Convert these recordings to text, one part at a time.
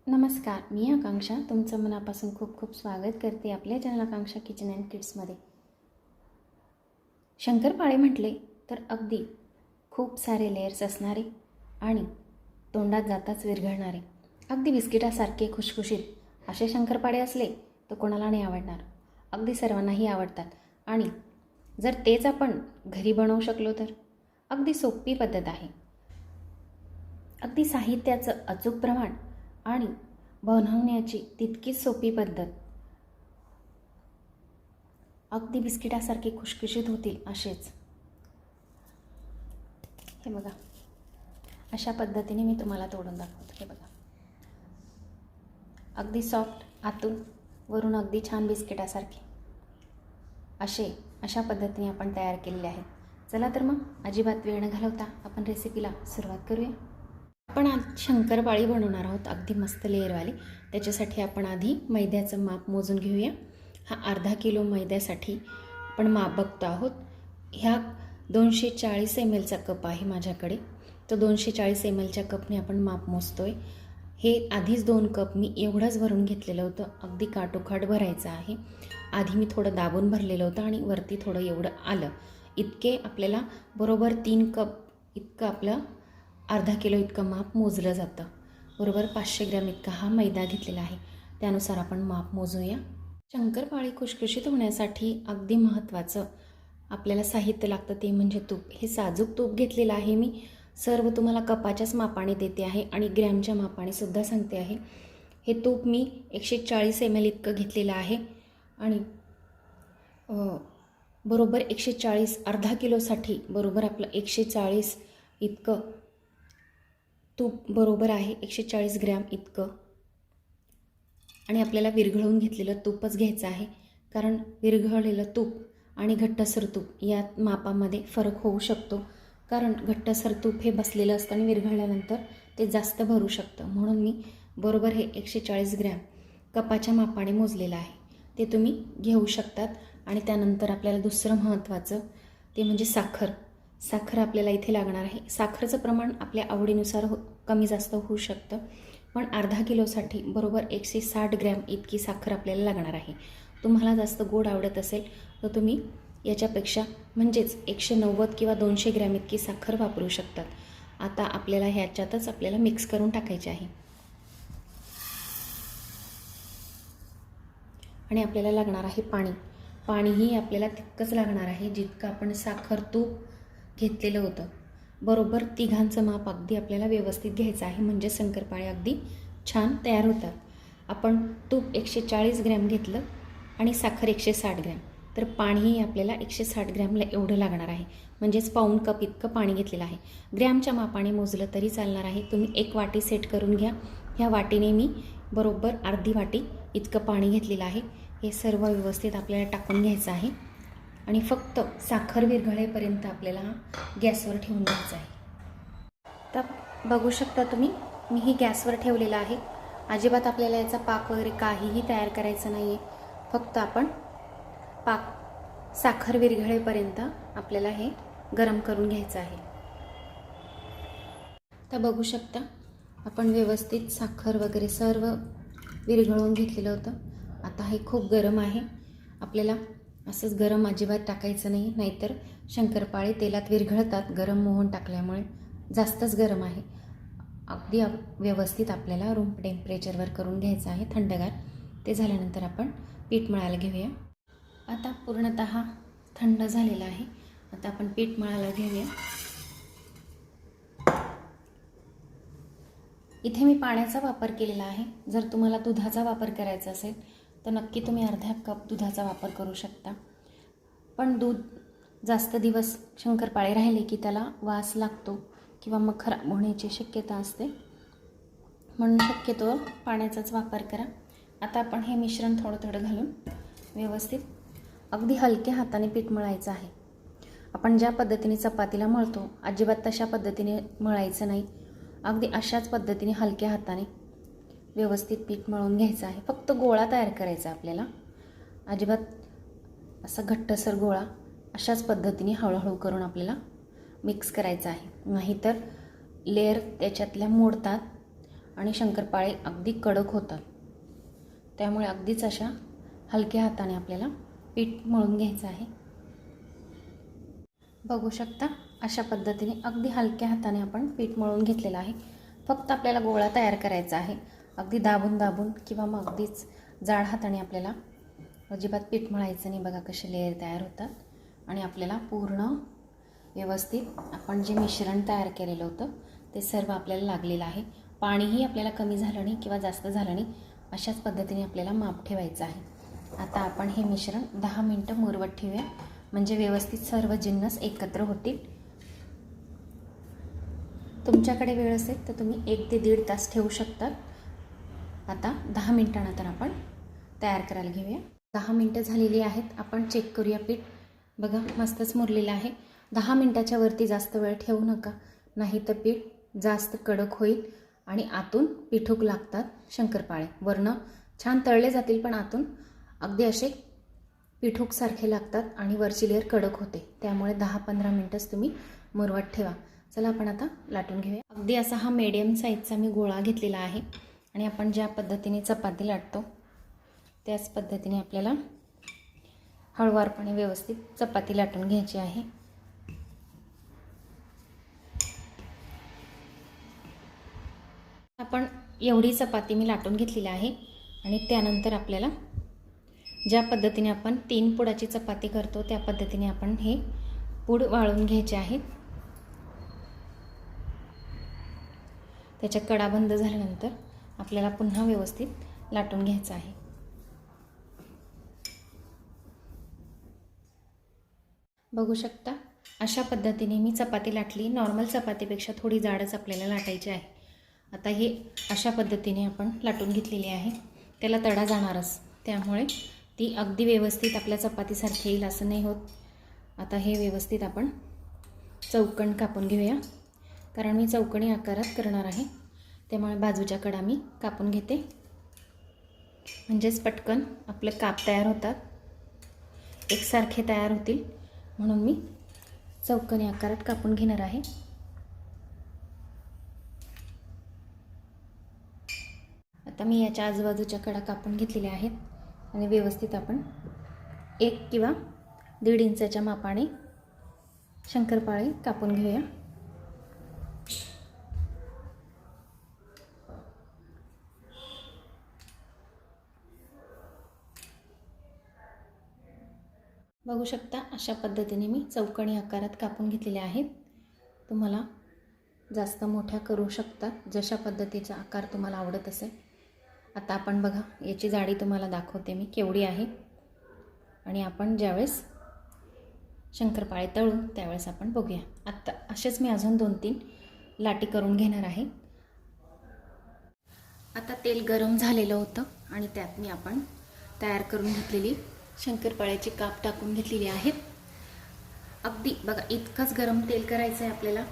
नमस्कार, मी आकांक्षा तुमचं मनापासून खूप खूप स्वागत करते आपल्या चॅनल आकांक्षा किचन अँड किड्समध्ये. शंकरपाळे म्हटले तर अगदी खूप सारे लेयर्स असणारे आणि तोंडात जाताच विरघळणारे, अगदी बिस्किटासारखे खुशखुशीत असे शंकरपाळे असले तर कोणाला नाही आवडणार. अगदी सर्वांनाही आवडतात आणि जर तेच आपण घरी बनवू शकलो तर अगदी सोपी पद्धत आहे. अगदी साहित्याचं अचूक प्रमाण आणि बनवण्याची तितकीच सोपी पद्धत. अगदी बिस्किटासारखे खुशखुशीत होतील असेच. हे बघा, अशा पद्धतीने मी तुम्हाला तोडून दाखवतो. हे बघा, अगदी सॉफ्ट आतून वरून अगदी छान बिस्किटासारखे अशा पद्धतीने आपण तयार केलेले आहेत. चला तर मग अजिबात वेळ न घालवता आपण रेसिपीला सुरुवात करूया. आपण आज शंकरपाळी बनवणार आहोत, अगदी मस्त लेअरवाली. त्याच्यासाठी आपण आधी मैद्याचं माप मोजून घेऊया. हा अर्धा किलो मैद्यासाठी आपण माप बघतो आहोत. ह्या 240 ml चा कप आहे माझ्याकडे, तर 240 ml च्या कपने आपण माप मोजतोय. हे आधीच 2 कप मी एवढंच भरून घेतलेलं होतं. अगदी काठोकाठ भरायचं आहे. आधी मी थोडं दाबून भरलेलं होतं आणि वरती थोडं एवढं आलं. इतके आपल्याला बरोबर 3 कप इतकं आपलं अर्धा किलो इतकं माप मोजलं जातं. बरोबर 500 ग्रॅम इतका हा मैदा घेतलेला आहे. त्यानुसार आपण माप मोजूया. शंकरपाळी खुशखुशीत होण्यासाठी अगदी महत्त्वाचं आपल्याला साहित्य लागतं ते म्हणजे तूप. हे साजूक तूप घेतलेलं आहे मी. सर्व तुम्हाला कपाच्याच मापाने देते आहे आणि ग्रॅमच्या मापाने सुद्धा सांगते आहे. हे तूप मी 140 ml इतकं घेतलेलं आहे आणि बरोबर 140 अर्धा किलोसाठी बरोबर आपलं 140 इतकं तूप बरोबर आहे. 140 ग्रॅम इतकं. आणि आपल्याला विरघळवून घेतलेलं तूपच घ्यायचं आहे, कारण विरघळलेलं तूप आणि घट्टसर तूप या मापामध्ये फरक होऊ शकतो. कारण घट्टसर तूप हे बसलेलं असतं आणि विरघळल्यानंतर ते जास्त भरू शकतं. म्हणून मी बरोबर हे 140 ग्रॅम कपाच्या मापाने मोजलेलं आहे, ते तुम्ही घेऊ शकतात. आणि त्यानंतर आपल्याला दुसरं महत्त्वाचं ते म्हणजे साखर. साखर आपल्याला इथे लागणार आहे. साखरेचं प्रमाण आपल्या आवडीनुसार कमी जास्त होऊ शकतं, पण अर्धा किलोसाठी बरोबर 160 ग्रॅम इतकी साखर आपल्याला लागणार आहे. तुम्हाला जास्त गोड आवडत असेल तर तुम्ही याच्यापेक्षा म्हणजेच 190 किंवा 200 ग्रॅम इतकी साखर वापरू शकतात. आता आपल्याला ह्याच्यातच आपल्याला मिक्स करून टाकायचे आहे. आणि आपल्याला लागणार आहे पाणी. पाणीही आपल्याला तितकंच लागणार आहे जितकं आपण साखर तूप घेतलेलं होतं. बरोबर तिघांचं माप अगदी आपल्याला व्यवस्थित घ्यायचं आहे, म्हणजे शंकरपाळे अगदी छान तयार होतात. आपण तूप 140 ग्रॅम घेतलं आणि साखर 160 ग्रॅम, तर पाणीही आपल्याला 160 ग्रॅमला एवढं लागणार आहे, म्हणजेच पाऊण कप इतकं पाणी घेतलेलं आहे. ग्रॅमच्या मापाने मोजलं तरी चालणार आहे. तुम्ही 1 वाटी सेट करून घ्या. ह्या वाटीने मी बरोबर अर्धी वाटी इतकं पाणी घेतलेलं आहे. हे सर्व व्यवस्थित आपल्याला टाकून घ्यायचं आहे आणि फक्त साखर विरघळेपर्यंत आपल्याला गॅसवर ठेवून घ्यायचं आहे. तर बघू शकता तुम्ही, मी ही गॅसवर ठेवलेलं आहे. अजिबात आपल्याला याचा पाक वगैरे काहीही तयार करायचं नाही आहे. फक्त आपण साखर विरघळेपर्यंत आपल्याला हे गरम करून घ्यायचं आहे. तर बघू शकता आपण व्यवस्थित साखर वगैरे सर्व विरघळवून घेतलेलं होतं. आता हे खूप गरम आहे. आपल्याला असंच गरम अजिबात टाकायचं नाही, नाहीतर शंकरपाळे तेलात विरघळतात गरम मोहन टाकल्यामुळे. जास्तच गरम आहे. अगदी व्यवस्थित आपल्याला रूम टेम्परेचरवर करून घ्यायचं आहे थंडगार. ते झाल्यानंतर आपण पीठ मळायला घेऊया. आता पूर्णतः थंड झालेलं आहे. आता आपण पीठ मळायला घेऊया. इथे मी पाण्याचा वापर केलेला आहे. जर तुम्हाला दुधाचा वापर करायचा असेल तर नक्की तुम्ही अर्धा कप दुधाचा वापर करू शकता. पण दूध जास्त दिवस शंकरपाळे राहिले की त्याला वास लागतो किंवा मग खराब होण्याची शक्यता असते, म्हणून शक्यतो पाण्याचाच वापर करा. आता आपण हे मिश्रण थोडं थोडं घालून व्यवस्थित अगदी हलक्या हाताने पीठ मळायचं आहे. आपण ज्या पद्धतीने चपातीला मळतो अजिबात तशा पद्धतीने मळायचं नाही. अगदी अशाच पद्धतीने हलक्या हाताने व्यवस्थित पीठ मळून घ्यायचं आहे. फक्त गोळा तयार करायचा आपल्याला, अजिबात असं घट्टसर गोळा अशाच पद्धतीने हळूहळू करून आपल्याला मिक्स करायचं आहे. नाहीतर लेअर त्याच्यातल्या मोडतात आणि शंकरपाळे अगदी कडक होतात. त्यामुळे अगदीच अशा हलक्या हाताने आपल्याला पीठ मळून घ्यायचं आहे. बघू शकता अशा पद्धतीने अगदी हलक्या हाताने आपण पीठ मळून घेतलेलं आहे. फक्त आपल्याला गोळा तयार करायचा आहे. अगदी दाबून दाबून किंवा मग अगदीच जाड हाताने आपल्याला अजिबात पीठ मळायचं नाही. बघा कसे लेयर तयार होतात. आणि आपल्याला पूर्ण व्यवस्थित आपण जे मिश्रण तयार केलेलं होतं ते सर्व आपल्याला लागलेलं आहे. पाणीही आपल्याला कमी झालं नाही किंवा जास्त झालं नाही. अशाच पद्धतीने आपल्याला माप ठेवायचं आहे. आता आपण हे मिश्रण 10 मिनटं मुरवत ठेवूया, म्हणजे व्यवस्थित सर्व जिन्नस एकत्र होतील. तुमच्याकडे वेळ असेल तर तुम्ही 1 ते 1.5 तास ठेवू शकतात. आता 10 मिनटानंतर आपण तयार करायला घेऊया. 10 मिनटं झालेली आहेत. आपण चेक करूया पीठ. बघा मस्तच मुरलेलं आहे. 10 मिनटाच्या वरती जास्त वेळ ठेवू नका, नाही तर पीठ जास्त कडक होईल आणि आतून पिठूक लागतात शंकरपाळे. वरनं छान तळले जातील पण आतून अगदी असे पिठूकसारखे लागतात आणि वरची लेअर कडक होते. त्यामुळे 10-15 मिनटंच तुम्ही मुरवत ठेवा. चला आपण आता लाटून घेऊया. अगदी असा हा मीडियम साईजचा मी गोळा घेतलेला आहे आणि आपण ज्या पद्धतीने चपाती लाटतो त्याच पद्धतीने आपल्याला हळूवारपणे व्यवस्थित चपाती लाटून घ्यायची आहे. आपण एवढी चपाती मी लाटून घेतलेली आहे आणि त्यानंतर आपल्याला ज्या पद्धतीने आपण 3 पुडाची चपाती करतो त्या पद्धतीने आपण हे पूड वाळून घ्यायचे आहेत. त्याच्या कडा बंद झाल्यानंतर आपल्याला पुन्हा व्यवस्थित लाटून घ्यायचं आहे. बघू शकता अशा पद्धतीने मी चपाती लाटली. नॉर्मल चपातीपेक्षा थोडी जाडच आपल्याला लाटायची आहे. आता हे अशा पद्धतीने आपण लाटून घेतलेली आहे. त्याला तडा जाणारच, त्यामुळे ती अगदी व्यवस्थित आपल्या चपातीसारखी येईल असं नाही होत. आता हे व्यवस्थित आपण चौकण कापून घेऊया, कारण मी चौकणी आकारात करणार आहे. त्यामुळे बाजूच्या कडा मी कापून घेते, म्हणजेच पटकन आपले काप तयार होतात, एकसारखे तयार होतील. म्हणून मी चौकणी आकारात कापून घेणार आहे. आता मी याच्या आजूबाजूच्या कडा कापून घेतलेल्या आहेत आणि व्यवस्थित आपण 1 किंवा 1.5 इंचाच्या मापाने शंकरपाळे कापून घेऊया. बघू शकता अशा पद्धतीने मी चौकणी आकारात कापून घेतलेले आहेत. तुम्हाला जास्त मोठ्या करू शकता, जशा पद्धतीचा आकार तुम्हाला आवडत असेल. आता आपण बघा याची जाडी तुम्हाला दाखवते मी केवढी आहे. आणि आपण ज्यावेळेस शंकरपाळे तळू त्यावेळेस आपण बघूया. आत्ता असेच मी अजून 2-3 लाटी करून घेणार आहे. आता तेल गरम झालेलं होतं आणि त्यात मी आपण तयार करून घेतलेली शंकरपाळ्याची काप टाकून घेतलेली आहेत. अगदी बघा इतकंच गरम तेल करायचं आहे आपल्याला.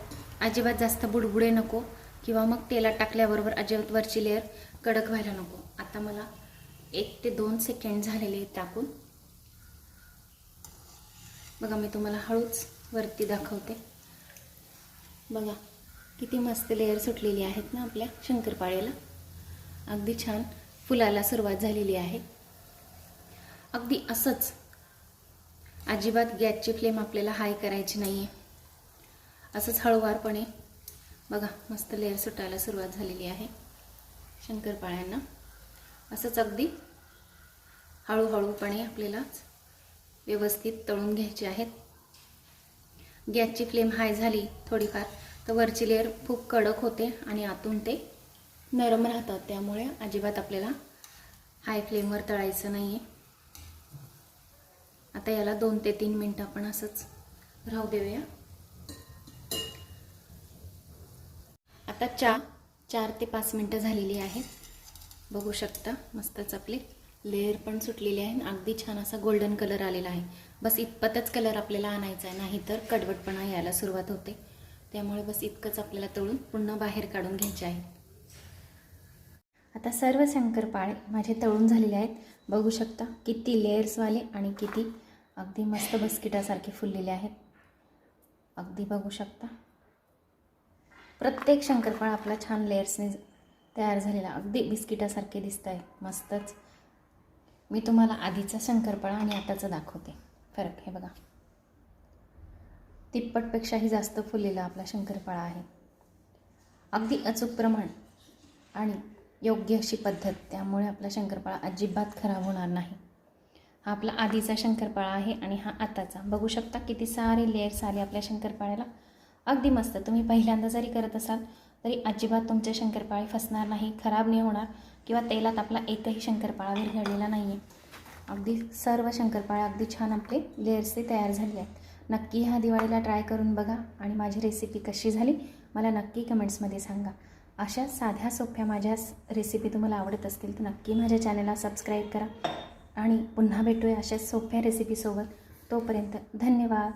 अजिबात जास्त बुडबुडे नको किंवा मग तेलात टाकल्याबरोबर अजिबात वरची लेअर कडक व्हायला नको. आता मला 1 ते 2 सेकंड झालेले टाकून. बघा मी तुम्हाला हळूच वरती दाखवते. बघा किती मस्त लेअर सुटलेली आहेत ना आपल्या शंकरपाळ्याला. अगदी छान फुलायला सुरुवात झालेली आहे. अगदी असंच अजिबात गॅसची फ्लेम आपल्याला हाय करायची नाही आहे. असंच हळूवारपणे बघा मस्त लेअर सुटायला सुरुवात झालेली आहे शंकरपाळ्यांना. असंच अगदी हळूहळूपणे आपल्याला व्यवस्थित तळून घ्यायचे आहेत. गॅसची फ्लेम हाय झाली थोडीफार तर वरची लेअर खूप कडक होते आणि आतून ते नरम राहतात. त्यामुळे अजिबात आपल्याला हाय फ्लेमवर तळायचं नाही आहे. आता याला 2 ते 3 मिनटं आपण असंच राहू देऊया. आता 4 ते 5 मिनटं झालेली आहेत. बघू शकता मस्तच आपले लेअर पण सुटलेली आहे. अगदी छान असा गोल्डन कलर आलेला आहे. बस इतपतच कलर आपल्याला आणायचा आहे, नाही तर कडवटपणा यायला सुरुवात होते. त्यामुळे बस इतकंच आपल्याला तळून पुन्हा बाहेर काढून घ्यायचे आहे. आता सर्व शंकरपाळे माझे तळून झालेले आहेत. बघू शकता किती लेयर्सवाले आणि किती अगदी मस्त बिस्किटासारखे फुललेले आहेत. अगदी बघू शकता प्रत्येक शंकरपाळा आपला छान लेयर्सने तयार झालेला अगदी बिस्किटासारखे दिसत आहे मस्तच. मी तुम्हाला आधीचा शंकरपाळा आणि आताचा दाखवते फरक. हे बघा, तिप्पटपेक्षाही जास्त फुललेला आपला शंकरपाळा आहे. अगदी अचूक प्रमाण आणि योग्य अशी पद्धत, त्यामुळे आपला शंकरपाळा अजिबात खराब होणार नाही. हा आपला आधीचा शंकरपाळा आहे आणि हा आताचा. बघू शकता किती सारे लेयर्स आले आपल्या शंकरपाळ्याला. अगदी मस्त. तुम्ही पहिल्यांदा जरी करत असाल तरी अजिबात तुमचे शंकरपाळे फसणार नाही, खराब नाही होणार किंवा तेलात आपला एकही शंकरपाळा विरघळलेला नाही आहे. अगदी सर्व शंकरपाळे अगदी छान आपले लेयर्सचे तयार झाले आहेत. नक्की ह्या दिवाळीला ट्राय करून बघा आणि माझी रेसिपी कशी झाली मला नक्की कमेंट्समध्ये सांगा. अशा साध्या सोप्या माझ्या रेसिपी तुम्हाला आवडत असतील तर नक्की माझ्या चॅनलला सबस्क्राईब करा आणि पुन्हा भेटूया अशाच सोप्या रेसिपीसोबत. तोपर्यंत धन्यवाद.